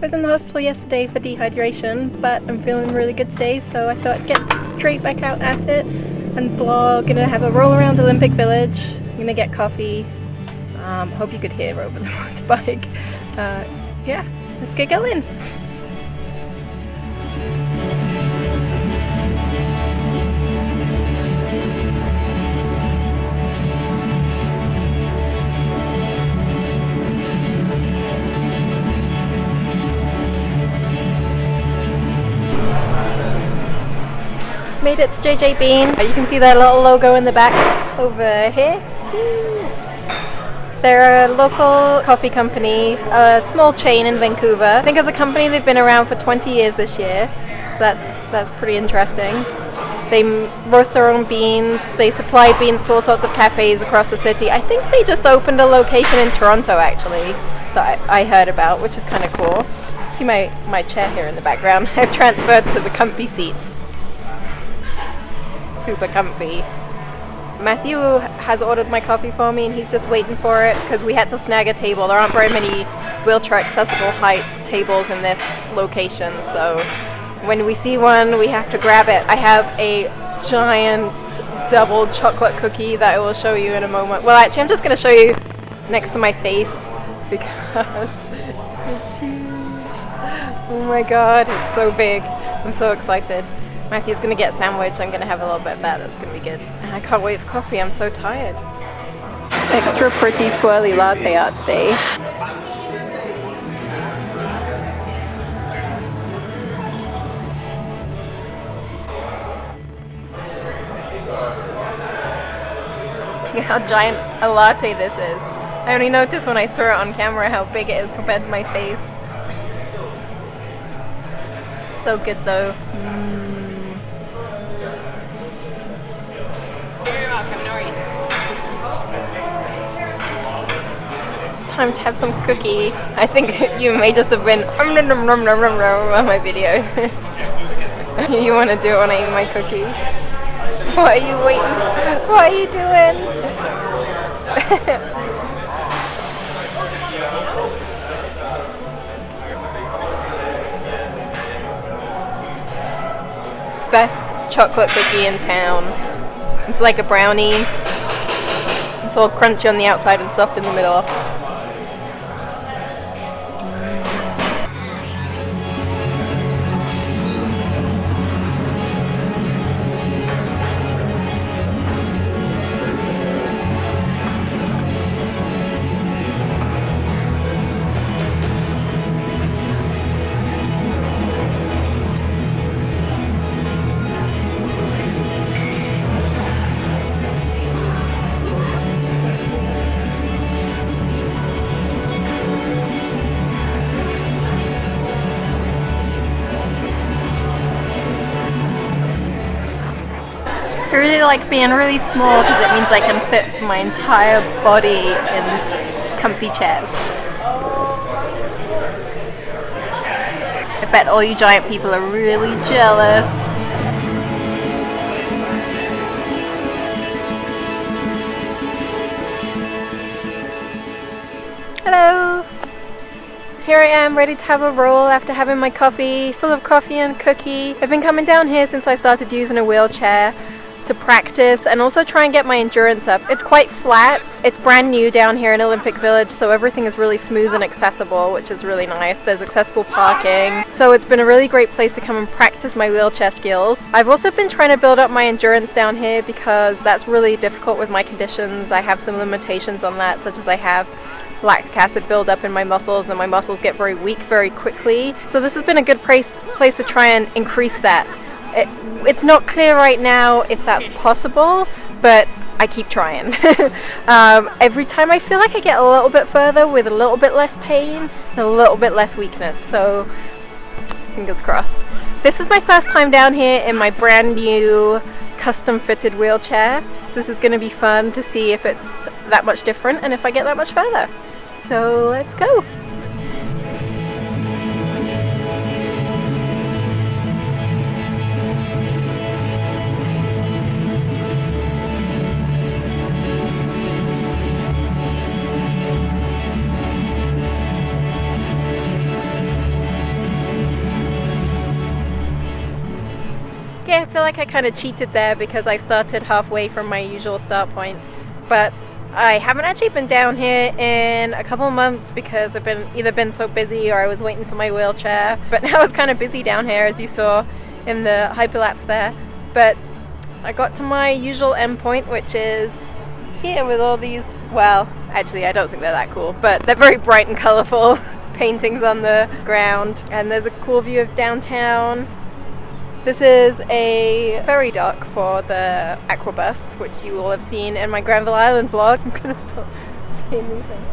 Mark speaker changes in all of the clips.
Speaker 1: was in the hospital yesterday for dehydration, but I'm feeling really good today, so I thought I'd get straight back out at it and vlog. Gonna have a roll around Olympic Village. I'm gonna get coffee. Hope you could hear over the motorbike. Yeah, let's get going. Made it to JJ Bean. You can see their little logo in the back over here. They're a local coffee company, a small chain in Vancouver. I think as a company they've been around for 20 years this year, so that's pretty interesting. They roast their own beans. They supply beans to all sorts of cafes across the city. I think they just opened a location in Toronto actually that I heard about, which is kind of cool. See my chair here in the background. I've transferred to the comfy seat. Super comfy. Matthew has ordered my coffee for me and he's just waiting for it because we had to snag a table. There aren't very many wheelchair accessible height tables in this location, so when we see one we have to grab it. I have a giant double chocolate cookie that I will show you in a moment. Well, actually I'm just going to show you next to my face because it's huge. Oh my god, it's so big. I'm so excited. Matthew's gonna get a sandwich. I'm gonna have a little bit of that. That's gonna be good. And I can't wait for coffee. I'm so tired. Extra pretty swirly latte art today. Look how giant a latte this is. I only noticed when I saw it on camera how big it is compared to my face. It's so good though. Time to have some cookie. I think you may just have been on my video. You want to do it when I eat my cookie? What are you waiting? What are you doing? Best chocolate cookie in town. It's like a brownie. It's all crunchy on the outside and soft in the middle. I really like being really small because it means I can fit my entire body in comfy chairs. I bet all you giant people are really jealous. Hello! Here I am, ready to have a roll after having my coffee, full of coffee and cookie. I've been coming down here since I started using a wheelchair to practice and also try and get my endurance up. It's quite flat. It's brand new down here in Olympic Village, so everything is really smooth and accessible, which is really nice. There's accessible parking, so it's been a really great place to come and practice my wheelchair skills. I've also been trying to build up my endurance down here because that's really difficult with my conditions. I have some limitations on that, such as I have lactic acid buildup in my muscles and my muscles get very weak very quickly. So this has been a good place to try and increase that. It's not clear right now if that's possible, but I keep trying. Every time I feel like I get a little bit further with a little bit less pain and a little bit less weakness, so fingers crossed. This is my first time down here in my brand new custom fitted wheelchair, so this is going to be fun to see if it's that much different and if I get that much further. So let's go! Okay, I feel like I kind of cheated there because I started halfway from my usual start point, but I haven't actually been down here in a couple of months because I've either been so busy or I was waiting for my wheelchair. But now it's kind of busy down here, as you saw in the hyperlapse there. But I got to my usual endpoint, which is here with all these, well, actually I don't think they're that cool, but they're very bright and colourful paintings on the ground. And there's a cool view of downtown. This is a ferry dock for the Aquabus, which you all have seen in my Granville Island vlog. I'm gonna stop saying these things.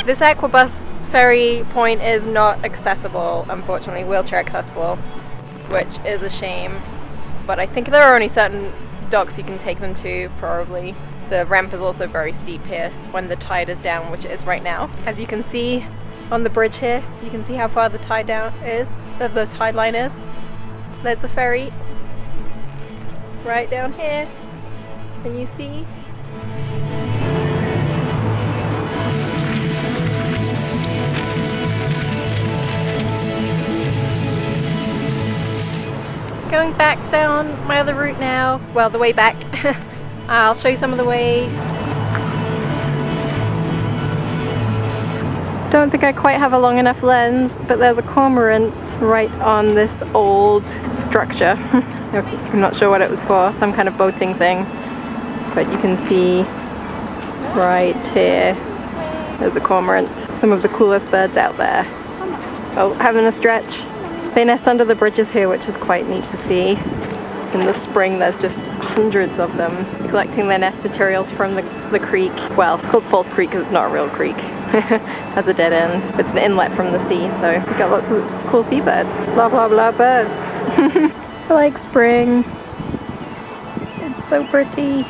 Speaker 1: This Aquabus ferry point is not accessible, unfortunately, wheelchair accessible, which is a shame. But I think there are only certain docks you can take them to, probably. The ramp is also very steep here when the tide is down, which it is right now. As you can see on the bridge here, you can see how far the tide line is. There's the ferry right down here. Can you see? Going back down my other route now, well, the way back. I'll show you some of the way. Don't think I quite have a long enough lens, but there's a cormorant right on this old structure. I'm not sure what it was for, some kind of boating thing. But you can see right here, there's a cormorant. Some of the coolest birds out there. Oh, having a stretch. They nest under the bridges here, which is quite neat to see. In the spring, there's just hundreds of them collecting their nest materials from the creek. Well, it's called False Creek because it's not a real creek. Has a dead end. It's an inlet from the sea, so we've got lots of cool seabirds. Blah blah blah birds. I like spring. It's so pretty.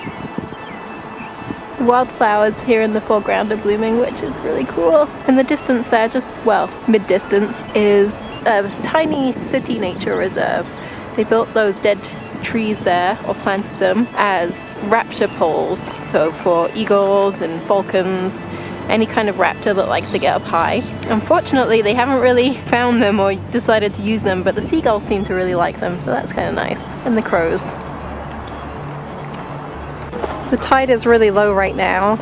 Speaker 1: The wildflowers here in the foreground are blooming, which is really cool. In the distance there, just, well, mid-distance, is a tiny city nature reserve. They built those dead trees there, or planted them, as rapture poles. So for eagles and falcons, any kind of raptor that likes to get up high. Unfortunately, they haven't really found them or decided to use them, but the seagulls seem to really like them, so that's kind of nice. And the crows. The tide is really low right now.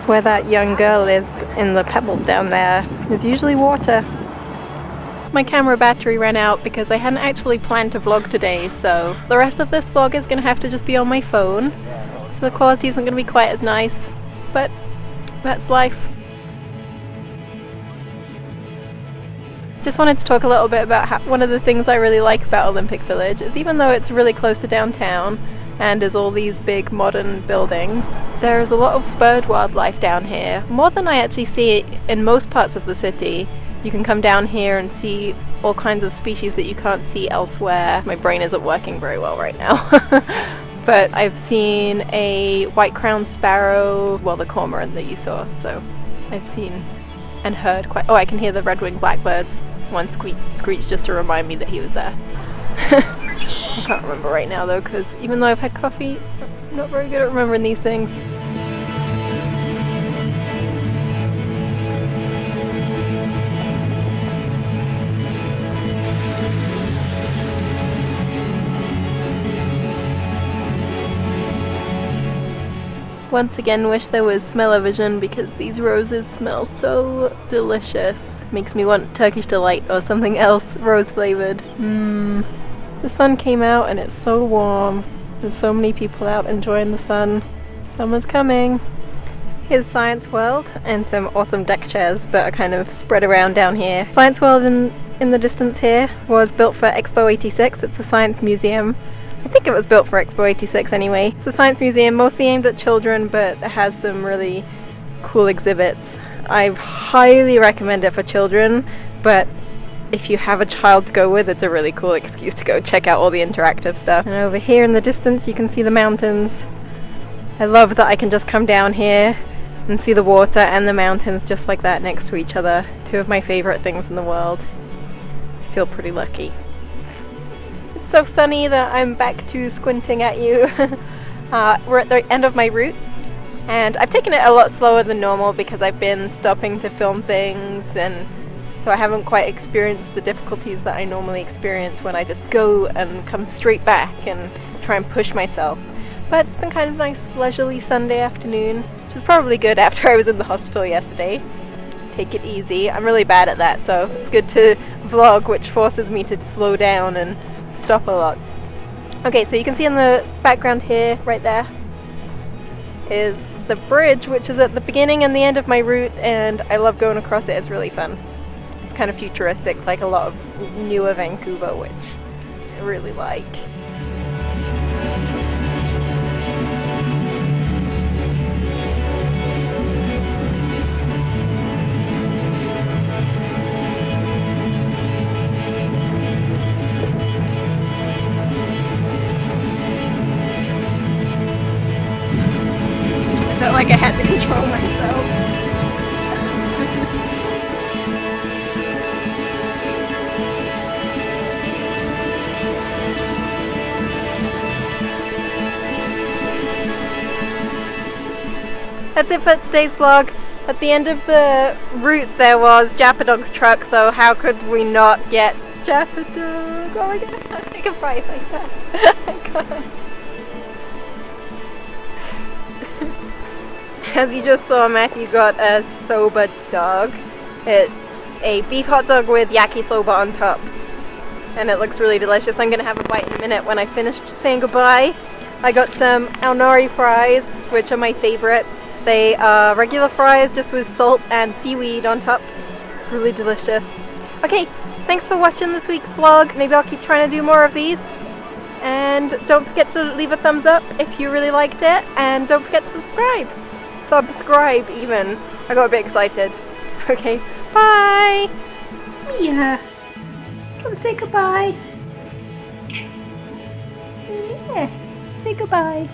Speaker 1: Where that young girl is in the pebbles down there is usually water. My camera battery ran out because I hadn't actually planned to vlog today, so the rest of this vlog is going to have to just be on my phone. So the quality isn't going to be quite as nice, but that's life. Just wanted to talk a little bit about how one of the things I really like about Olympic Village is even though it's really close to downtown and there's all these big modern buildings, there is a lot of bird wildlife down here, more than I actually see in most parts of the city. You can come down here and see all kinds of species that you can't see elsewhere. My brain isn't working very well right now. But I've seen a white-crowned sparrow, well, the cormorant that you saw, so I've seen and heard quite... Oh, I can hear the red-winged blackbirds. One screeched just to remind me that he was there. I can't remember right now, though, because even though I've had coffee, I'm not very good at remembering these things. Once again, wish there was smell-o-vision because these roses smell so delicious. Makes me want Turkish Delight or something else rose-flavored. The sun came out and it's so warm. There's so many people out enjoying the sun. Summer's coming. Here's Science World and some awesome deck chairs that are kind of spread around down here. Science World in the distance here was built for Expo 86. It's a science museum. I think it was built for Expo 86 anyway. It's a science museum mostly aimed at children, but it has some really cool exhibits. I highly recommend it for children, but if you have a child to go with, it's a really cool excuse to go check out all the interactive stuff. And over here in the distance you can see the mountains. I love that I can just come down here and see the water and the mountains just like that next to each other. Two of my favorite things in the world. I feel pretty lucky. It's so sunny that I'm back to squinting at you. We're at the end of my route and I've taken it a lot slower than normal because I've been stopping to film things and so I haven't quite experienced the difficulties that I normally experience when I just go and come straight back and try and push myself. But it's been kind of a nice leisurely Sunday afternoon, which is probably good after I was in the hospital yesterday. Take it easy. I'm really bad at that, so it's good to vlog, which forces me to slow down and stop a lot. Okay, so you can see in the background here, right there, is the bridge, which is at the beginning and the end of my route, and I love going across it. It's really fun. It's kind of futuristic, like a lot of newer Vancouver, which I really like. I felt like I had to control myself. That's it for today's vlog. At the end of the route there was Japadog's truck, so how could we not get Japadog? Oh my god, I can't take a bite like that. I can't. As you just saw, Matthew got a soba dog. It's a beef hot dog with yakisoba on top, and it looks really delicious. I'm gonna have a bite in a minute when I finish saying goodbye. I got some Alnori fries, which are my favorite. They are regular fries just with salt and seaweed on top. Really delicious. Okay, thanks for watching this week's vlog. Maybe I'll keep trying to do more of these. And don't forget to leave a thumbs up if you really liked it, and don't forget to subscribe. Subscribe even. I got a bit excited. Okay, bye! Mia, come say goodbye. Yeah, say goodbye.